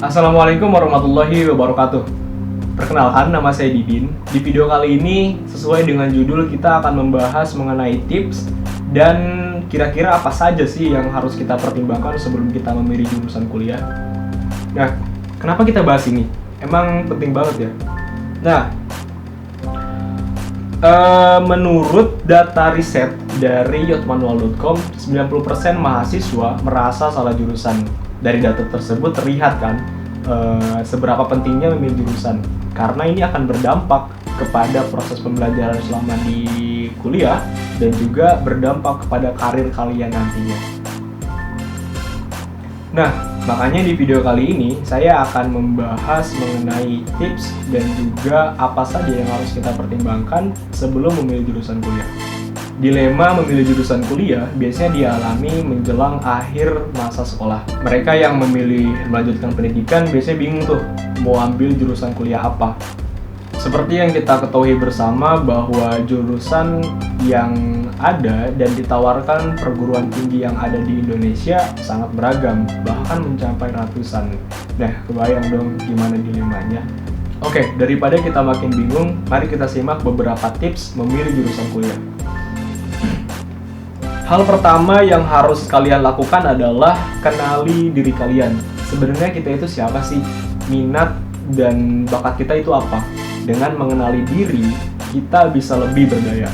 Assalamualaikum warahmatullahi wabarakatuh. Perkenalkan, nama saya Didin. Di video kali ini, sesuai dengan judul, kita akan membahas mengenai tips dan kira-kira apa saja sih yang harus kita pertimbangkan sebelum kita memilih jurusan kuliah. Nah, kenapa kita bahas ini? Emang penting banget ya? Nah, menurut data riset dari yotmanual.com, 90% mahasiswa merasa salah jurusan. Dari data tersebut terlihat kan seberapa pentingnya memilih jurusan, karena ini akan berdampak kepada proses pembelajaran selama di kuliah dan juga berdampak kepada karir kalian nantinya. Nah, makanya di video kali ini saya akan membahas mengenai tips dan juga apa saja yang harus kita pertimbangkan sebelum memilih jurusan kuliah. Dilema memilih jurusan kuliah biasanya dialami menjelang akhir masa sekolah. Mereka yang memilih melanjutkan pendidikan biasanya bingung tuh mau ambil jurusan kuliah apa. Seperti yang kita ketahui bersama bahwa jurusan yang ada dan ditawarkan perguruan tinggi yang ada di Indonesia sangat beragam, bahkan mencapai ratusan. Nah, kebayang dong gimana dilemanya. Oke, daripada kita makin bingung, mari kita simak beberapa tips memilih jurusan kuliah. Hal pertama yang harus kalian lakukan adalah kenali diri kalian. Sebenarnya kita itu siapa sih? Minat dan bakat kita itu apa? Dengan mengenali diri, kita bisa lebih berdaya.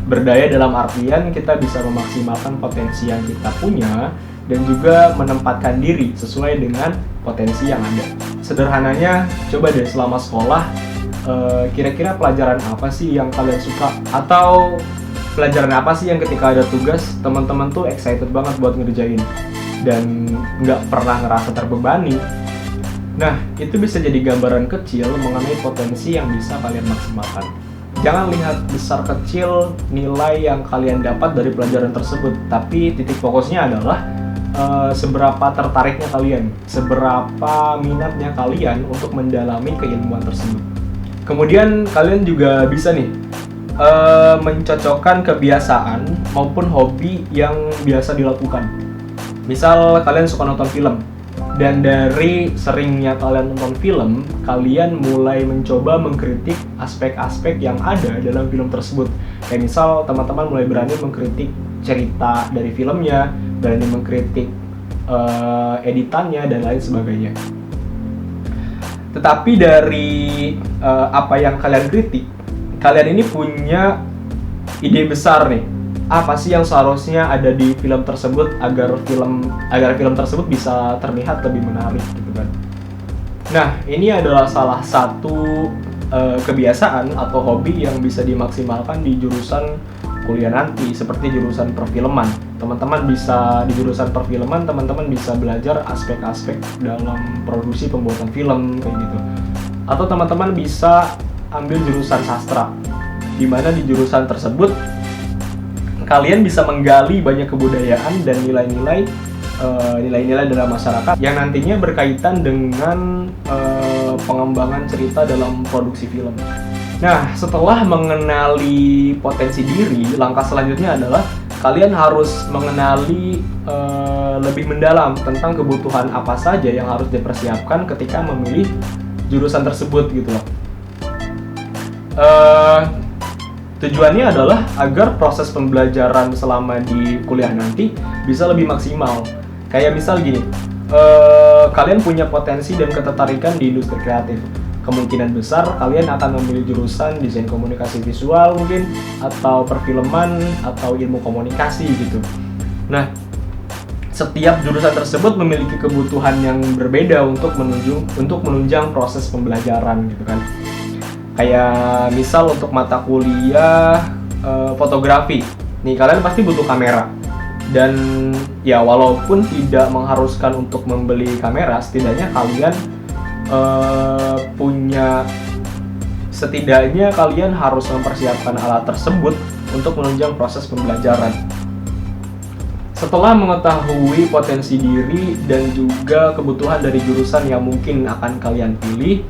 Berdaya dalam artian kita bisa memaksimalkan potensi yang kita punya dan juga menempatkan diri sesuai dengan potensi yang ada. Sederhananya, coba deh selama sekolah, kira-kira pelajaran apa sih yang kalian suka? Atau pelajaran apa sih yang ketika ada tugas, teman-teman tuh excited banget buat ngerjain dan nggak pernah ngerasa terbebani. Nah, itu bisa jadi gambaran kecil mengenai potensi yang bisa kalian maksimalkan. Jangan lihat besar kecil nilai yang kalian dapat dari pelajaran tersebut, tapi titik fokusnya adalah seberapa tertariknya kalian, seberapa minatnya kalian untuk mendalami keilmuan tersebut. Kemudian kalian juga bisa nih mencocokkan kebiasaan maupun hobi yang biasa dilakukan. Misal kalian suka nonton film, dan dari seringnya kalian nonton film, kalian mulai mencoba mengkritik aspek-aspek yang ada dalam film tersebut. Kayak misal teman-teman mulai berani mengkritik cerita dari filmnya, berani mengkritik editannya dan lain sebagainya. Tetapi dari apa yang kalian kritik, kalian ini punya ide besar nih. Apa sih yang seharusnya ada di film tersebut agar film tersebut bisa terlihat lebih menarik gitu kan. Nah, ini adalah salah satu kebiasaan atau hobi yang bisa dimaksimalkan di jurusan kuliah nanti, seperti jurusan perfilman. Teman-teman bisa di jurusan perfilman, teman-teman bisa belajar aspek-aspek dalam produksi pembuatan film kayak gitu. Atau teman-teman bisa ambil jurusan sastra, di mana di jurusan tersebut kalian bisa menggali banyak kebudayaan dan nilai-nilai dalam masyarakat yang nantinya berkaitan dengan pengembangan cerita dalam produksi film. Nah, setelah mengenali potensi diri, langkah selanjutnya adalah kalian harus mengenali lebih mendalam tentang kebutuhan apa saja yang harus dipersiapkan ketika memilih jurusan tersebut gitu loh. Tujuannya adalah agar proses pembelajaran selama di kuliah nanti bisa lebih maksimal. Kayak misal gini, kalian punya potensi dan ketertarikan di industri kreatif. Kemungkinan besar kalian akan memilih jurusan desain komunikasi visual mungkin, atau perfilman, atau ilmu komunikasi gitu. Nah, setiap jurusan tersebut memiliki kebutuhan yang berbeda untuk menunjang proses pembelajaran gitu kan. Kayak misal untuk mata kuliah fotografi, nih kalian pasti butuh kamera. Dan ya walaupun tidak mengharuskan untuk membeli kamera, setidaknya kalian kalian harus mempersiapkan alat tersebut untuk menunjang proses pembelajaran. Setelah mengetahui potensi diri dan juga kebutuhan dari jurusan yang mungkin akan kalian pilih,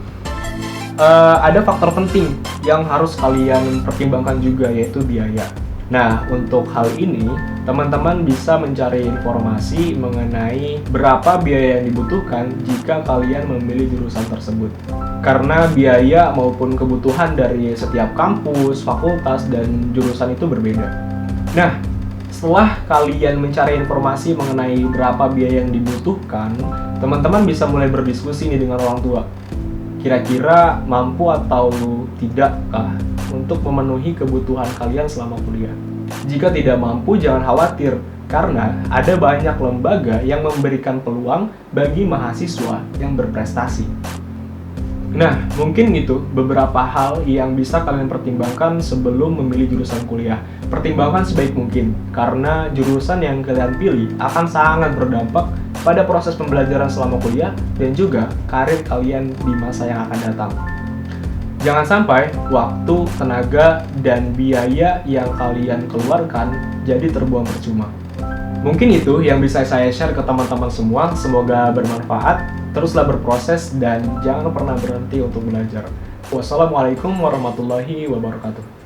ada faktor penting yang harus kalian pertimbangkan juga, yaitu biaya. Nah, untuk hal ini, teman-teman bisa mencari informasi mengenai berapa biaya yang dibutuhkan jika kalian memilih jurusan tersebut. Karena biaya maupun kebutuhan dari setiap kampus, fakultas, dan jurusan itu berbeda. Nah, setelah kalian mencari informasi mengenai berapa biaya yang dibutuhkan, teman-teman bisa mulai berdiskusi nih dengan orang tua. Kira-kira mampu atau tidakkah untuk memenuhi kebutuhan kalian selama kuliah? Jika tidak mampu, jangan khawatir, karena ada banyak lembaga yang memberikan peluang bagi mahasiswa yang berprestasi. Nah, mungkin itu beberapa hal yang bisa kalian pertimbangkan sebelum memilih jurusan kuliah. Pertimbangkan sebaik mungkin, karena jurusan yang kalian pilih akan sangat berdampak pada proses pembelajaran selama kuliah dan juga karir kalian di masa yang akan datang. Jangan sampai waktu, tenaga, dan biaya yang kalian keluarkan jadi terbuang percuma. Mungkin itu yang bisa saya share ke teman-teman semua. Semoga bermanfaat. Teruslah berproses dan jangan pernah berhenti untuk belajar. Wassalamualaikum warahmatullahi wabarakatuh.